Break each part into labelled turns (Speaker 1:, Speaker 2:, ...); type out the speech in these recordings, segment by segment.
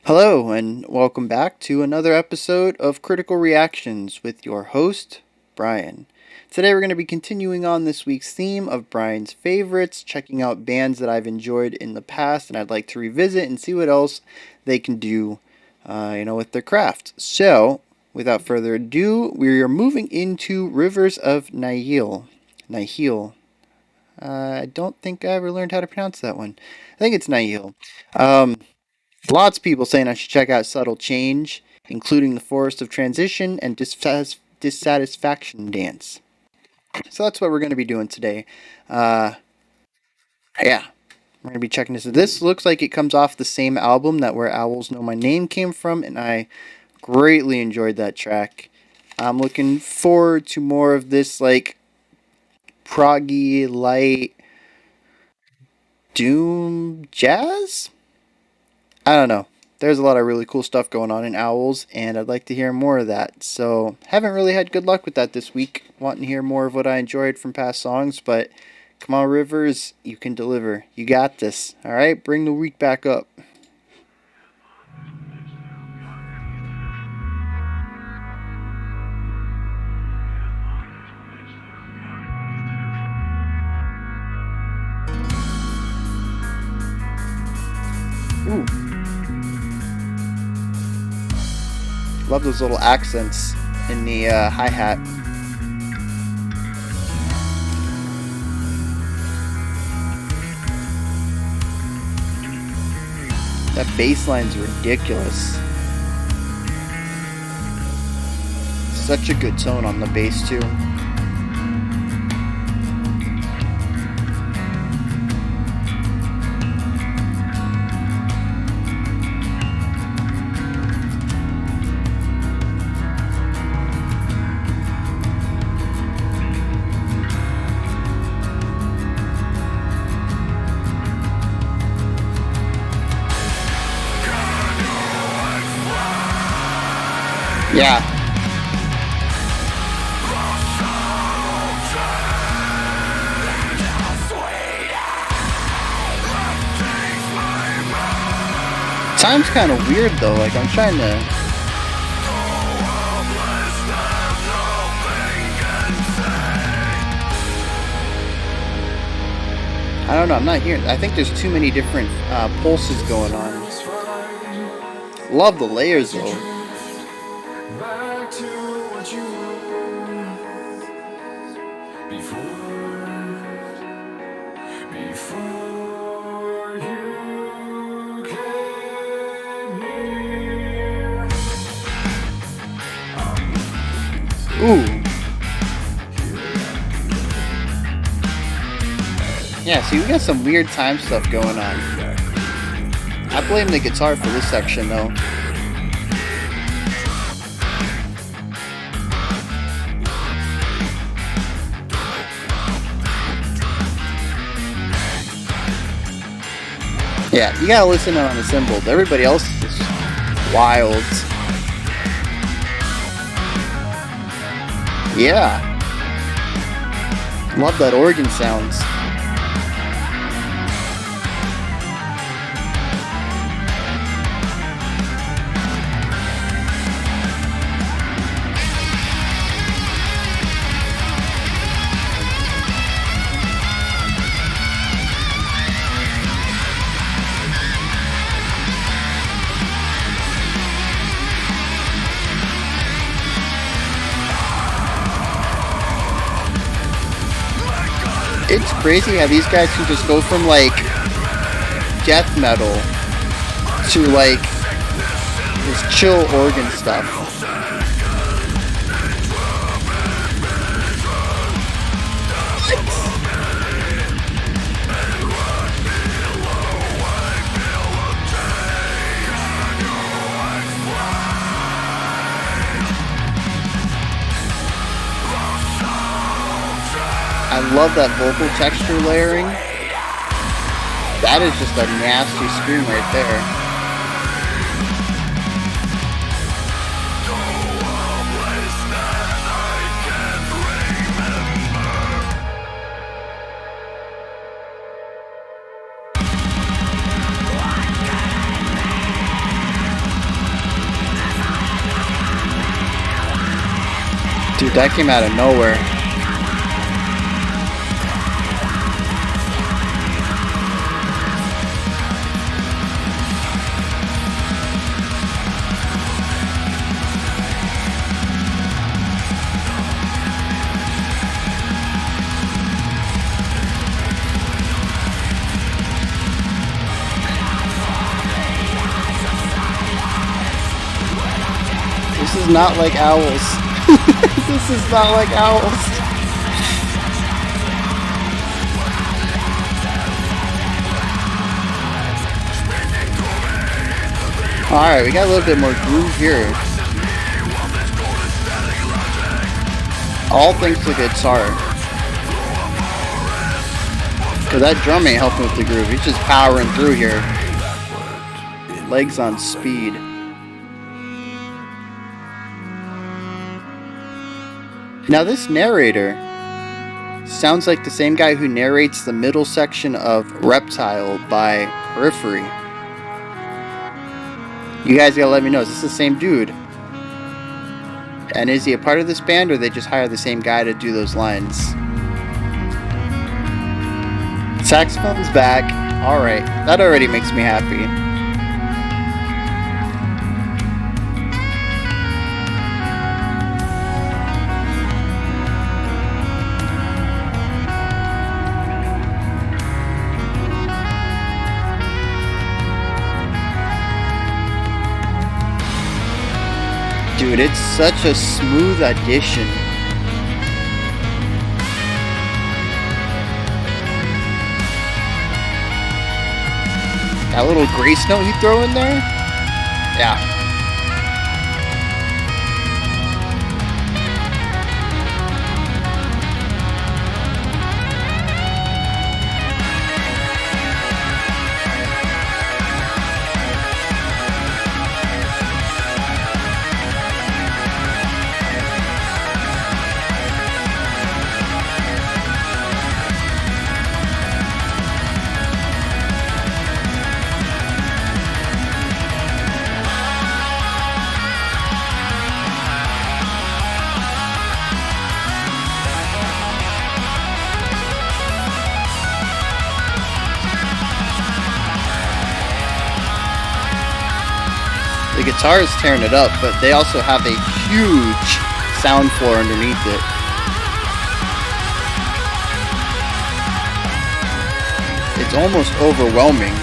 Speaker 1: Hello, and welcome back to another episode of Critical Reactions with your host, Bryan. Today we're going to be continuing on this week's theme of Bryan's favorites, checking out bands that I've enjoyed in the past and I'd like to revisit and see what else they can do, with their craft. So, without further ado, we are moving into Rivers of Nihil. Nihil. I don't think I ever learned how to pronounce that one. I think it's Nihil. Um, Lots of people saying I should check out Subtle Change, including the Forest of Transition and Dissatisfaction Dance. So that's what we're going to be doing today. Uh, yeah, we're going to be checking this. This looks like it comes off the same album that Where Owls Know My Name came from, and I greatly enjoyed that track. I'm looking forward to more of this, like, proggy, light, doom jazz? I don't know. There's a lot of really cool stuff going on in Owls, and I'd like to hear more of that. So, haven't really had good luck with that this week. Wanting to hear more of what I enjoyed from past songs, but come on, Rivers, you can deliver. You got this. All right, bring the week back up. Ooh, love those little accents in the hi hat. That bass line's ridiculous. Such a good tone on the bass too. Yeah. Time's kind of weird though. Like I'm trying to. I don't know. I'm not hearing. I think there's too many different pulses going on. Love the layers though.
Speaker 2: Back to what you were before you came here.
Speaker 1: Ooh. Yeah, see, we got some weird time stuff going on. I blame the guitar for this section though. Yeah, you gotta listen in on the cymbals. Everybody else is wild. Yeah. Love that organ sounds. It's crazy how these guys can just go from like death metal to like this chill organ stuff. I love that vocal texture layering. That is just a nasty scream right there. That came out of nowhere. This is not like owls. This is not like owls. Alright, we got a little bit more groove here. All thanks to the guitar. Cause that drum ain't helping with the groove. He's just powering through here. Legs on speed. Now this narrator sounds like the same guy who narrates the middle section of Reptile by Periphery. You guys gotta let me know, is this the same dude? And is he a part of this band, or they just hire the same guy to do those lines? Saxophone's back. Alright, that already makes me happy. Dude, it's such a smooth addition. That little grace note you throw in there? Yeah. The guitar is tearing it up, but they also have a huge sound floor underneath it. It's almost overwhelming.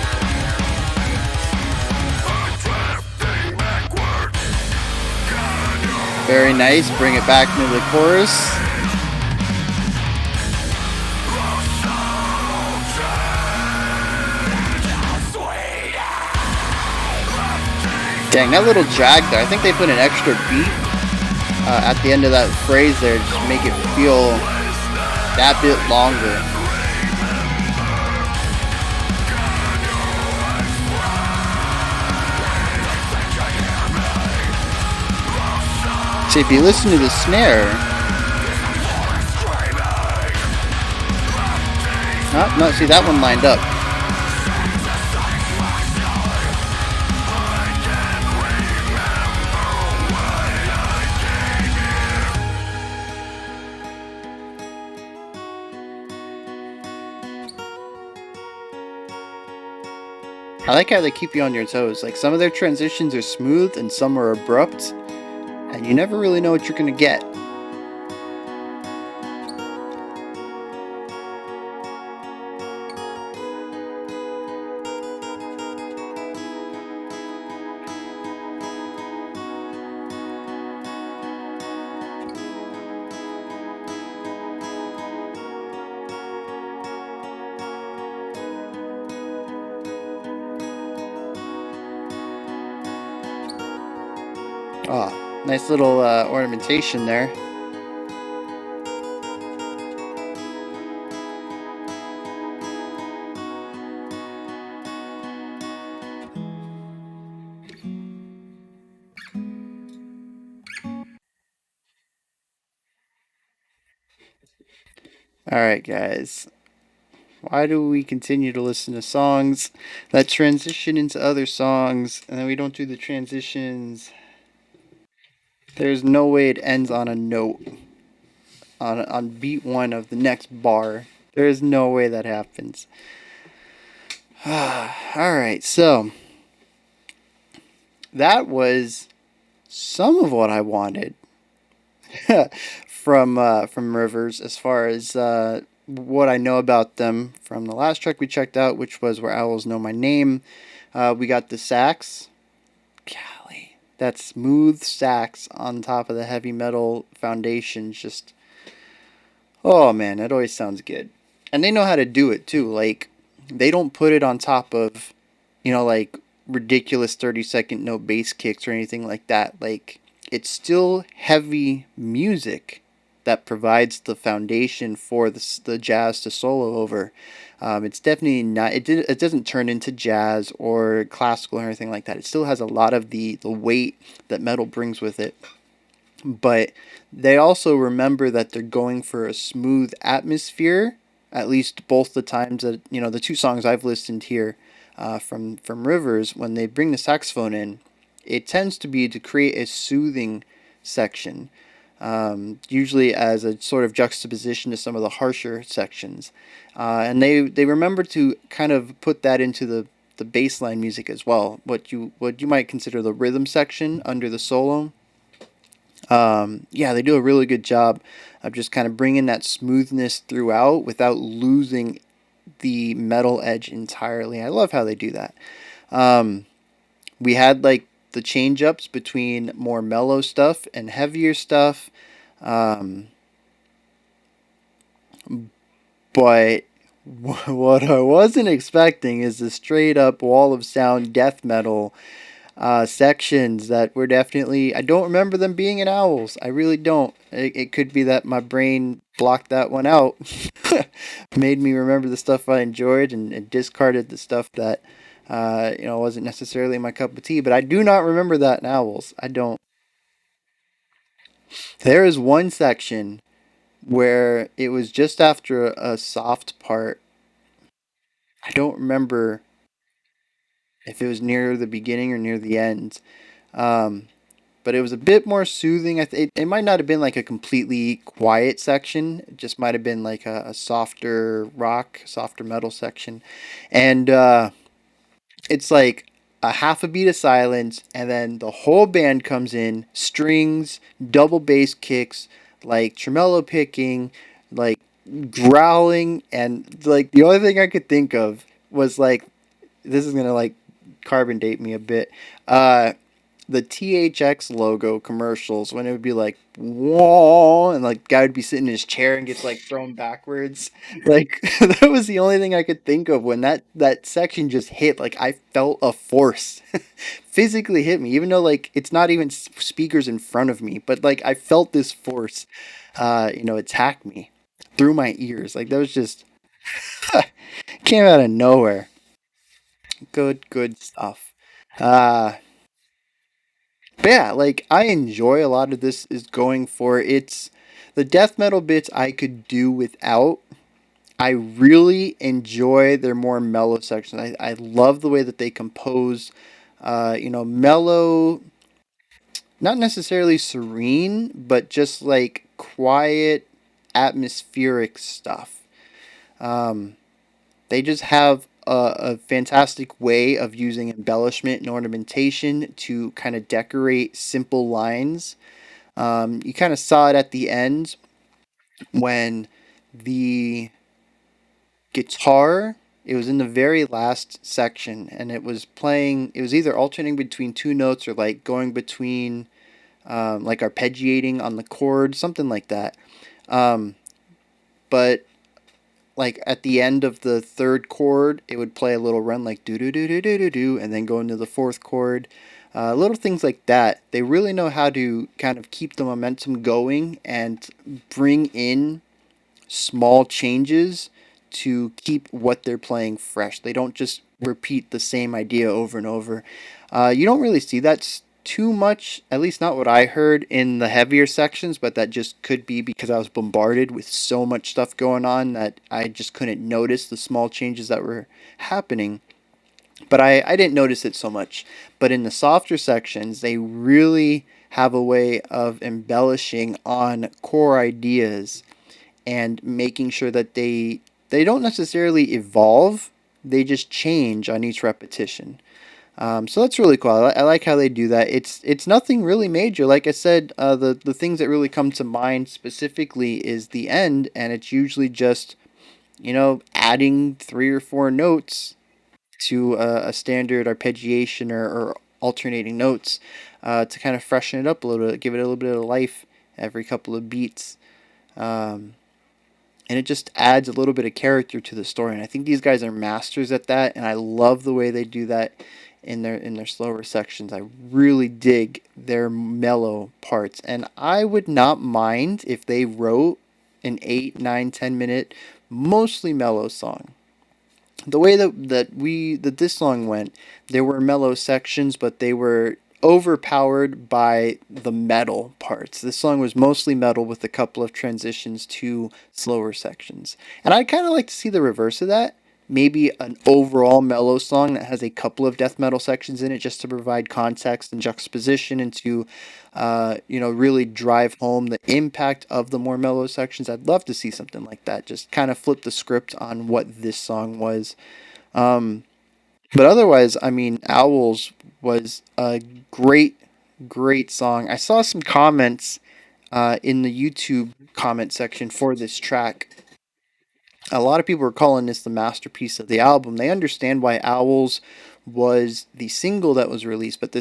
Speaker 1: Very nice, bring it back into the chorus. Dang, that little drag there. I think they put an extra beat at the end of that phrase there to make it feel that bit longer. See, if you listen to the snare... Oh, no, see, that one lined up. I like how they keep you on your toes. Like, some of their transitions are smooth and some are abrupt, and you never really know what you're gonna get. Oh, nice little ornamentation there. Alright, guys. Why do we continue to listen to songs that transition into other songs, and then we don't do the transitions? There's no way it ends on a note. on beat one of the next bar. There is no way that happens. All right, so that was some of what I wanted from Rivers as far as what I know about them from the last track we checked out, which was Where Owls Know My Name. We got the sax. Golly, that smooth sax on top of the heavy metal foundation. Just, oh man, it always sounds good. And they know how to do it too. Like, they don't put it on top of, like ridiculous 30-second no bass kicks or anything like that. Like, it's still heavy music that provides the foundation for the jazz to solo over. It's definitely not. It doesn't turn into jazz or classical or anything like that. It still has a lot of the weight that metal brings with it. But they also remember that they're going for a smooth atmosphere. At least both the times that the two songs I've listened here from Rivers, when they bring the saxophone in, it tends to be to create a soothing section, usually as a sort of juxtaposition to some of the harsher sections. And they remember to kind of put that into the bassline music as well. What you might consider the rhythm section under the solo. Yeah, they do a really good job of just kind of bringing that smoothness throughout without losing the metal edge entirely. I love how they do that. We had like the change ups between more mellow stuff and heavier stuff. Um, but what I wasn't expecting is the straight up wall of sound death metal sections that were definitely. I don't remember them being in Owls. I really don't. It could be that my brain blocked that one out, made me remember the stuff I enjoyed and discarded the stuff that wasn't necessarily my cup of tea. But I do not remember that in Owls. I don't. There is one section where it was just after a soft part. I don't remember if it was near the beginning or near the end. Um, but it was a bit more soothing. It might not have been like a completely quiet section. It just might have been like a softer rock, softer metal section. And it's like a half a beat of silence, and then the whole band comes in, strings, double bass kicks, like tremolo picking, like growling, and like the only thing I could think of was like, this is gonna like carbon date me a bit. The THX logo commercials when it would be like whoa, and like guy would be sitting in his chair and gets like thrown backwards. Like that was the only thing I could think of when that section just hit. Like I felt a force physically hit me, even though like it's not even speakers in front of me, but like I felt this force, attack me through my ears. Like that was just came out of nowhere. Good stuff. Uh But yeah, like I enjoy a lot of this is going for it's the death metal bits I could do without. I really enjoy their more mellow sections. I love the way that they compose mellow, not necessarily serene, but just like quiet, atmospheric stuff. Um, they just have a fantastic way of using embellishment and ornamentation to kind of decorate simple lines. You kind of saw it at the end when the guitar, it was in the very last section, and it was playing, it was either alternating between two notes or like going between, like arpeggiating on the chord, something like that. Um, but like at the end of the third chord, it would play a little run like do do do do do do do, and then go into the fourth chord. Little things like that. They really know how to kind of keep the momentum going and bring in small changes to keep what they're playing fresh. They don't just repeat the same idea over and over. You don't really see that too much, at least not what I heard in the heavier sections, but that just could be because I was bombarded with so much stuff going on that I just couldn't notice the small changes that were happening. But I didn't notice it so much. But in the softer sections, they really have a way of embellishing on core ideas and making sure that they don't necessarily evolve, they just change on each repetition. So that's really cool. I like how they do that. It's nothing really major. Like I said, the things that really come to mind specifically is the end, and it's usually just adding 3 or 4 notes to a standard arpeggiation or alternating notes to kind of freshen it up a little bit, give it a little bit of life every couple of beats. Um, and it just adds a little bit of character to the story. And I think these guys are masters at that, and I love the way they do that in their slower sections. I really dig their mellow parts, and I would not mind if they wrote an 8, 9, 10 minute mostly mellow song. The way that this song went, there were mellow sections, but they were overpowered by the metal parts. This song was mostly metal with a couple of transitions to slower sections. And I'd kind of like to see the reverse of that. Maybe an overall mellow song that has a couple of death metal sections in it just to provide context and juxtaposition and to, really drive home the impact of the more mellow sections. I'd love to see something like that. Just kind of flip the script on what this song was. Um, but otherwise, I mean, Owls was a great, great song. I saw some comments in the YouTube comment section for this track. A lot of people are calling this the masterpiece of the album. They understand why Owls was the single that was released, but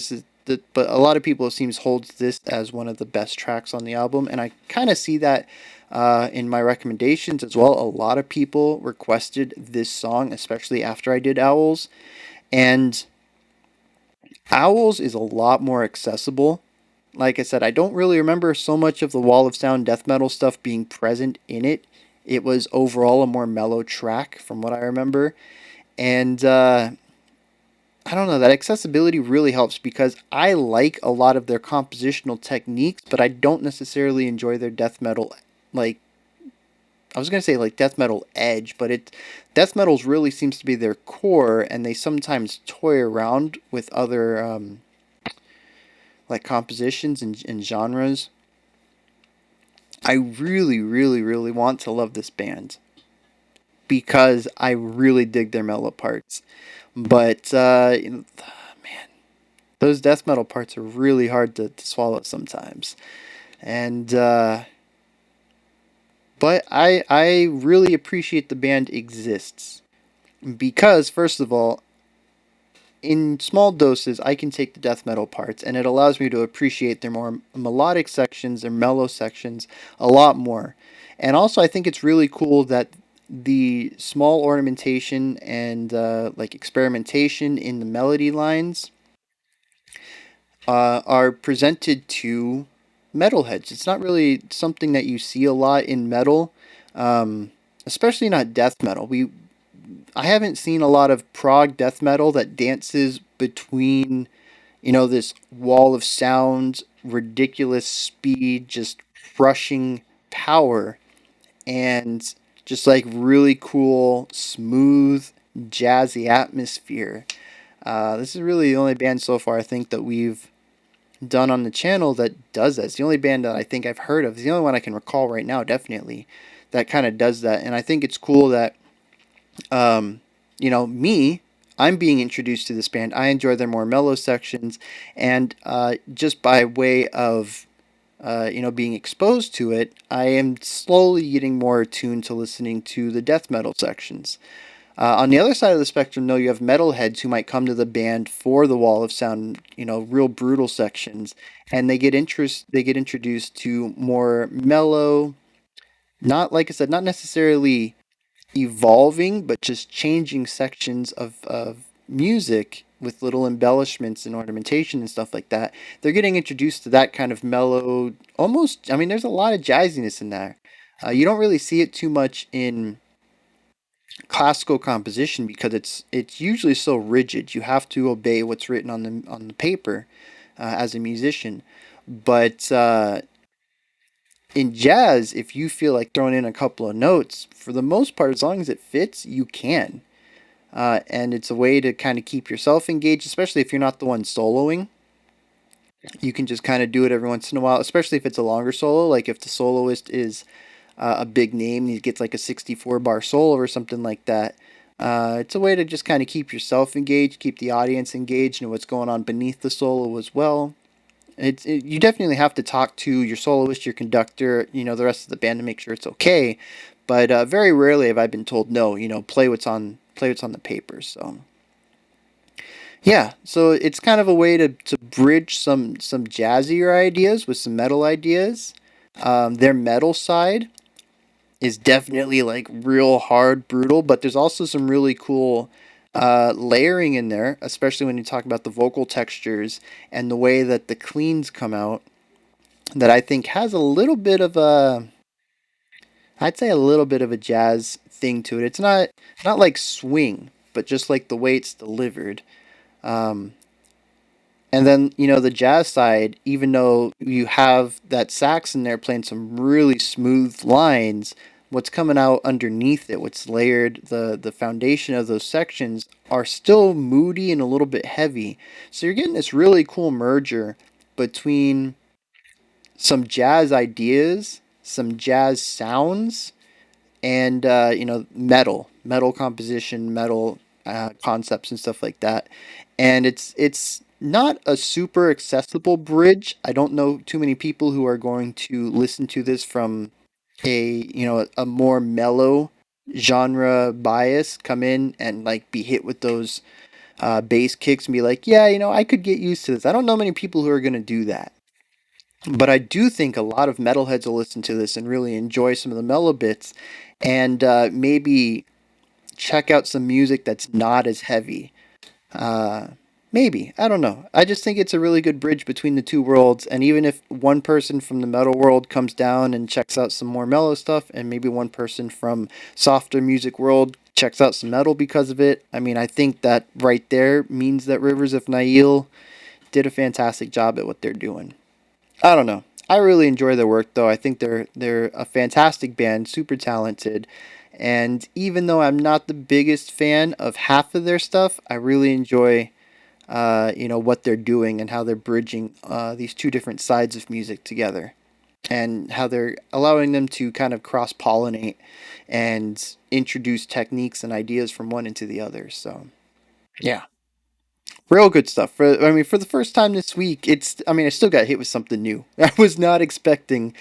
Speaker 1: but a lot of people it seems holds this as one of the best tracks on the album, and I kind of see that in my recommendations as well. A lot of people requested this song, especially after I did Owls, and Owls is a lot more accessible. Like I said, I don't really remember so much of the Wall of Sound death metal stuff being present in it. It was overall a more mellow track from what I remember. And I don't know, that accessibility really helps because I like a lot of their compositional techniques, but I don't necessarily enjoy their death metal like I was gonna say like death metal edge, but it death metals really seems to be their core, and they sometimes toy around with other like compositions and genres. I really, really, really want to love this band because I really dig their mellow parts, but man, those death metal parts are really hard to swallow sometimes, and but I really appreciate the band exists because first of all, in small doses, I can take the death metal parts, and it allows me to appreciate their more melodic sections, their mellow sections, a lot more. And also, I think it's really cool that the small ornamentation and like experimentation in the melody lines are presented to metalheads. It's not really something that you see a lot in metal, especially not death metal. I haven't seen a lot of prog death metal that dances between, this wall of sound, ridiculous speed, just rushing power, and just like really cool, smooth, jazzy atmosphere. This is really the only band so far I think that we've done on the channel that does that. It's the only band that I think I've heard of. It's the only one I can recall right now, definitely, that kind of does that. And I think it's cool that me, I'm being introduced to this band. I enjoy their more mellow sections, and just by way of, being exposed to it, I am slowly getting more attuned to listening to the death metal sections. On the other side of the spectrum, though, you have metalheads who might come to the band for the Wall of Sound, real brutal sections, and they get introduced to more mellow, not like I said, not necessarily evolving, but just changing sections of music with little embellishments and ornamentation and stuff like that. They're getting introduced to that kind of mellow, almost. I mean, there's a lot of jazziness in there. You don't really see it too much in classical composition because it's usually so rigid. You have to obey what's written on the paper as a musician. But in jazz, if you feel like throwing in a couple of notes, for the most part, as long as it fits, you can. And it's a way to kind of keep yourself engaged, especially if you're not the one soloing. You can just kind of do it every once in a while, especially if it's a longer solo. Like if the soloist is a big name. He gets like a 64 bar solo or something like that. It's a way to just kind of keep yourself engaged, keep the audience engaged, and what's going on beneath the solo as well. You definitely have to talk to your soloist, your conductor, the rest of the band to make sure it's okay. But very rarely have I been told no. Play what's on the paper. So yeah, so it's kind of a way to bridge some jazzier ideas with some metal ideas. Their metal side is definitely like real hard, brutal, but there's also some really cool layering in there, especially when you talk about the vocal textures and the way that the cleans come out. That I think has a little bit of I'd say a little bit of a jazz thing to it. It's not like swing, but just like the way it's delivered. Um, And then, the jazz side, even though you have that sax in there playing some really smooth lines, what's coming out underneath it, what's layered, the foundation of those sections are still moody and a little bit heavy. So you're getting this really cool merger between some jazz ideas, some jazz sounds, and metal composition, metal concepts and stuff like that. And it's not a super accessible bridge. I don't know too many people who are going to listen to this from a more mellow genre bias, come in and like be hit with those bass kicks and be like, yeah, I could get used to this. I don't know many people who are going to do that. But I do think a lot of metalheads will listen to this and really enjoy some of the mellow bits, and maybe check out some music that's not as heavy. Uh, Maybe. I don't know. I just think it's a really good bridge between the two worlds. And even if one person from the metal world comes down and checks out some more mellow stuff, and maybe one person from softer music world checks out some metal because of it, I mean, I think that right there means that Rivers of Nihil did a fantastic job at what they're doing. I don't know. I really enjoy their work though. I think they're a fantastic band, super talented. And even though I'm not the biggest fan of half of their stuff, I really enjoy what they're doing and how they're bridging these two different sides of music together, and how they're allowing them to kind of cross pollinate and introduce techniques and ideas from one into the other. So yeah, real good stuff. For the first time this week, I still got hit with something new. I was not expecting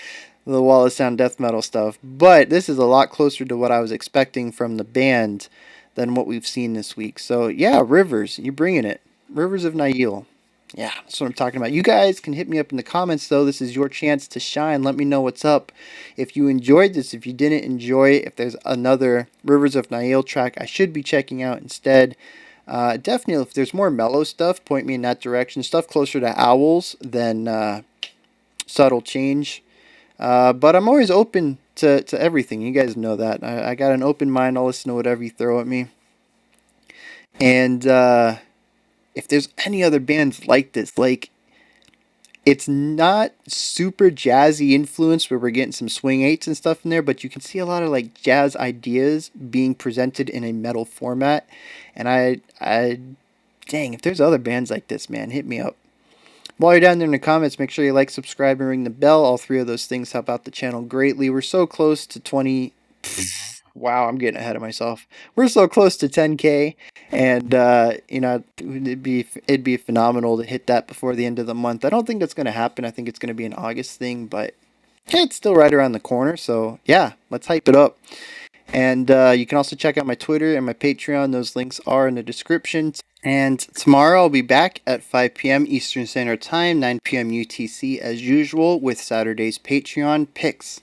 Speaker 1: the Wall of Sound death metal stuff, but this is a lot closer to what I was expecting from the band than what we've seen this week. So yeah, Rivers, you're bringing it. Rivers of Nihil. Yeah, that's what I'm talking about. You guys can hit me up in the comments, though. This is your chance to shine. Let me know what's up. If you enjoyed this, if you didn't enjoy it, if there's another Rivers of Nihil track I should be checking out instead. Definitely, if there's more mellow stuff, point me in that direction. Stuff closer to Owls than Subtle Change. But I'm always open to everything. You guys know that. I got an open mind. I'll listen to whatever you throw at me. And if there's any other bands like this, like, it's not super jazzy influence where we're getting some swing eights and stuff in there, but you can see a lot of like jazz ideas being presented in a metal format. And dang, if there's other bands like this, man, hit me up. While you're down there in the comments, make sure you like, subscribe, and ring the bell. All three of those things help out the channel greatly. We're so close to 20. Wow, I'm getting ahead of myself. We're so close to 10K, and it'd be phenomenal to hit that before the end of the month. I don't think that's going to happen. I think it's going to be an August thing, but it's still right around the corner. So yeah, let's hype it up. And you can also check out my Twitter and my Patreon. Those links are in the description. And tomorrow I'll be back at 5 p.m. Eastern Standard Time, 9 p.m. UTC as usual, with Saturday's Patreon picks,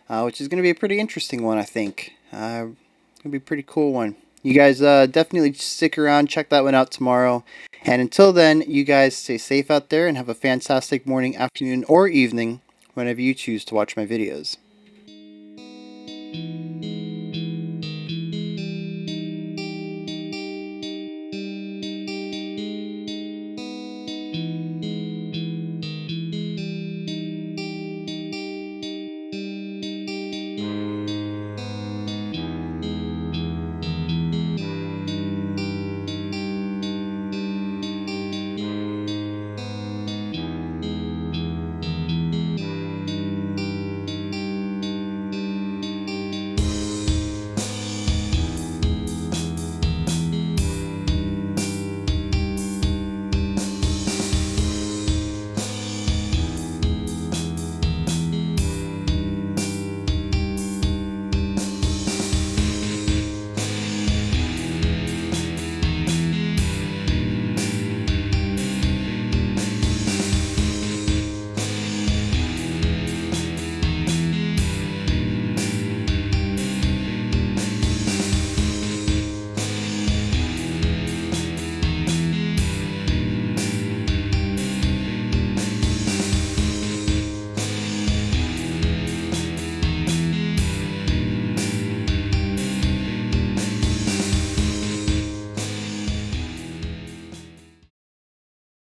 Speaker 1: which is going to be a pretty interesting one, I think. Going to be a pretty cool one. You guys definitely stick around, check that one out tomorrow. And until then, you guys stay safe out there and have a fantastic morning, afternoon, or evening whenever you choose to watch my videos.